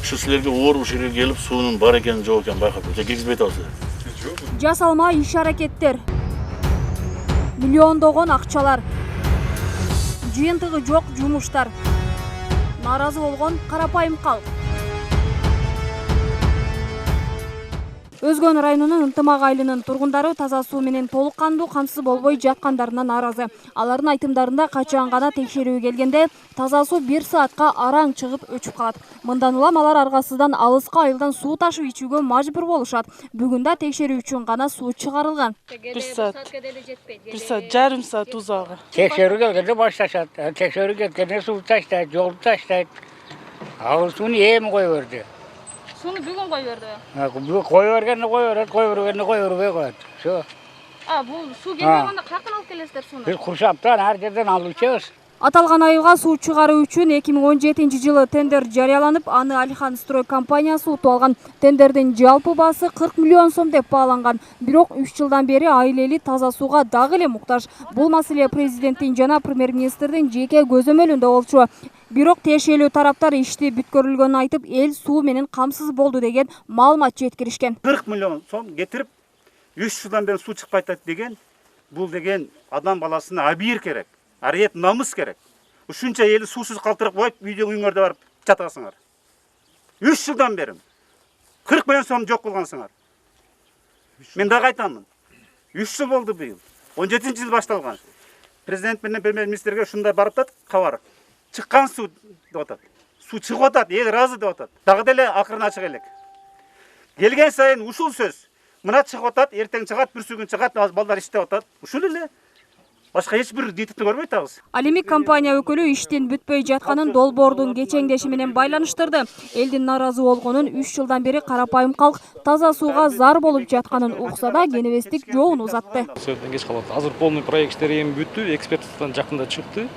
Ушу силерге оор ушерге келип суунун бар экенин жок экенин байкап киргизбей атабызбы? Жасалма иш аракеттер, миллиондогон акчалар, жыйынтыгы жок жумуштар, наразы болгон карапайым калк. Өзгөн районунун Ынтымак айылынын тургундары таза суу менен толук кандуу камсыз болбой жаткандарына нааразы. Алардын айтымдарында качан гана текшерүү келгенде таза суу 1 саатка араң чыгып өчүп калат. Мындан улам алар аргасыздан алыска айылдан суу ташып ичүүгө мажбур болушат. Бүгүн да текшерүү үчүн гана суу чыгарылган. 1 саат, жарым саат узагы. Текшерүү келгенде башташат. Текшерүү кеткенде суу таштайт, жолду таштайт. Ал сууну эми кое берди. Сууну бүгүн кой берди. Бүгүн кое бергенде кое берет, кое бергенде кое бербей коет. Все. Бул суу келбегенде каяктан алып келесиздер сууну? Биз Куршаптан ар жерден алып ичебиз. Аталган айылга суу чыгаруу үчүн 2017-жылы тендер жарыяланып, аны Алихан строй компаниясы утуп алган. Тендердин жалпы баасы 40 миллион сом деп бааланган. Бирок 3 жылдан бери айыл эли таза сууга дагы эле муктаж. Бул маселе президенттин жана премьер-министрдин жеке көзөмөлүндө болчу. Бирок тиешелүү тараптар ишти бүткөрүлгөнүн айтып, эл суу менен камсыз болду деген маалымат жеткиришкен. 40 миллион сом кетирип, 3 жылдан бери суу чыкпай атат деген, бул деген адам баласына абийир керек. Арет намыс керек. Ушунча эли суусуз калтырып коюп, үйдө-үйүңөрдө барып жатасыңар. 3 жылдан бери 40 миллион сом жок кылгансыңар. Мен дагы айтамын. 3 жыл болду быйыл. 17-жыл башталган. Президент менен премьер-министрге ушундай барып атат, кабар. Чыккан суу деп атат. Суу чыгып атат, эл ыраазы деп атат. Дагы деле акырын ачык элек. Келген сайын ушул сөз. Мына чыгып атат, эртең чыгат, бүрсүгүн чыгат, балдар иштеп атат. Ушул эле. Башка эч бир дитипти көрбөйт агыз. Ал эми компания өкүлү иштин бүтпөй жатканын долбоордун кечеңдеши менен байланыштырды. Элдин наразы болгонун 3 жылдан бери карапайым калк таза сууга зар болуп жатканын укса да кенебестик жообун узатты. Сөйдөн кеч калат. Азыр полный проект иштери эми бүттү, экспертизадан жакында чыкты.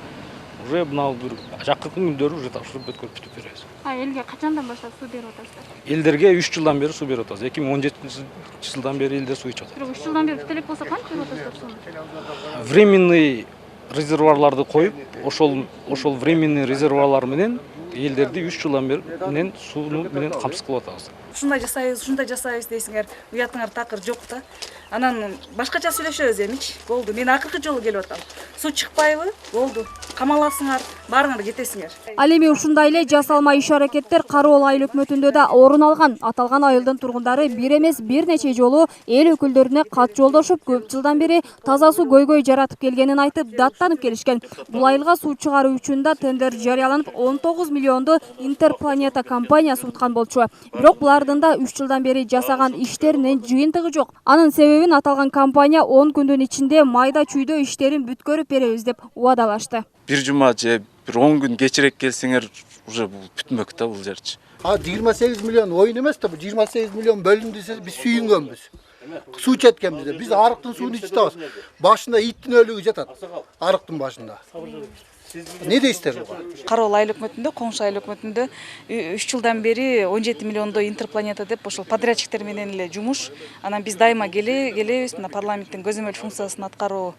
Уже мына бир жакынкы күндөрү уже тапшырып бүткөрүп беребиз. Элге качандан баштап суу берип атасыздар? Элдерге 3 жылдан бери суу берип атабыз. 2017-жылдан бери элдер суу ичип атат. 3 жылдан бери бүт элек болсо канча берип атасыздар сууну? Временный резервуарларды коюп, ошол временный резервуарлар менен элдерди 3 жылдан бери менен сууну менен камсыз кылып атабыз. Ушундай жасайбыз дейсиңер. Уятыңар такыр жок да. Анан башкача сүйлөшөбүз эмичи. Болду. Мен акыркы жолу келип атам. Суу чыкпайбы? Болду. Камаласыңар, баарыңар кетесиңер. Ал эми ушундай эле жасалма иш аракеттер Кароол айыл өкмөтүндө да орун алган. Аталган айылдын тургундары бир эмес бир нече жолу эл өкүлдөрүнө кат жолдошуп, көп жылдан бери таза суу көйгөй жаратып келгенин айтып, даттанып келишкен. Бул айылга суу чыгаруу үчүн да тендер жарыяланып, 19 миллионду Интерпланета компаниясы уткан болчу. Бирок булардын да 3 жылдан бери жасаган иштеринин жыйынтыгы жок. Анын себебин аталган компания 10 күндүн ичинде майда чүйдө иштерин бүткөрүп беребиз деп убадалашты. Бир жума же бир 10 күн кечирээк келсеңер, уже бул бүтмөк да бул жерчи. 28 миллион оюн эмес да, 28 миллион бөлүндү десе биз сүйүнгөнбүз. Суу четкенбиз. Биз арыктын сууну ичип атабыз. Башында иттин өлүгү жатат. Арыктын башында. Не дейсиздер буга? Кароол айыл өкмөтүндө, Коңшу айыл өкмөтүндө 3 жылдан бери 17 миллиондо Интерпланета деп ошол подрядчиктер менен эле жумуш. Анан биз дайыма келебиз, мына парламенттин көзөмөл функциясын аткаруу,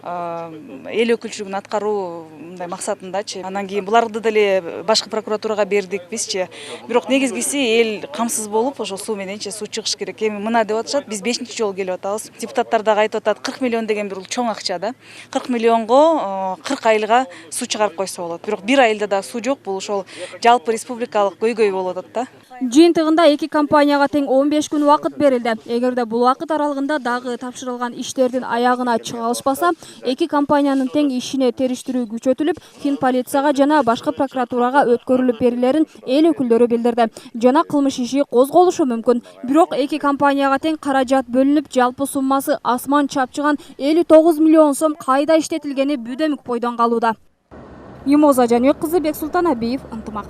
эл өкүлчүлүгүн аткаруу мындай максатындачы. Анан кийин буларды деле башкы прокуратурага бердик бизчи. Бирок негизгиси эл камсыз болуп, ошол суу мененчи суу чыгыш керек. Эми мына деп атышат, биз 5-жолу келип атабыз. Депутаттар дагы айтып атат, 40 миллион деген бир чоң акча да. 40 миллионго 40 айылга суу чыгарып койсо болот. Бирок бир айылда да суу жок, бул ошол жалпы республикалык көйгөй болуп атат да. Жыйынтыгында 2 компанияга тең 15 күн убакыт берилди. Эгерде бул убакыт аралыгында дагы тапшырылган иштердин аягына чыга алышпаса, 2 компаниянын тең ишине териштирүү күчөтүлүп, Финполицияга жана башкы прокуратурага өткөрүлүп берилерин эл өкүлдөрү билдирди. Жана кылмыш иши козголушу мүмкүн. Бирок 2 компанияга тең каражат бөлүнүп, жалпы суммасы асман чапчыган 59 миллион сом кайда иштетилгени бүдөмүк бойдон калууда. Мимоза Жаныбек кызы, Бексултан Абиев, Ынтымак.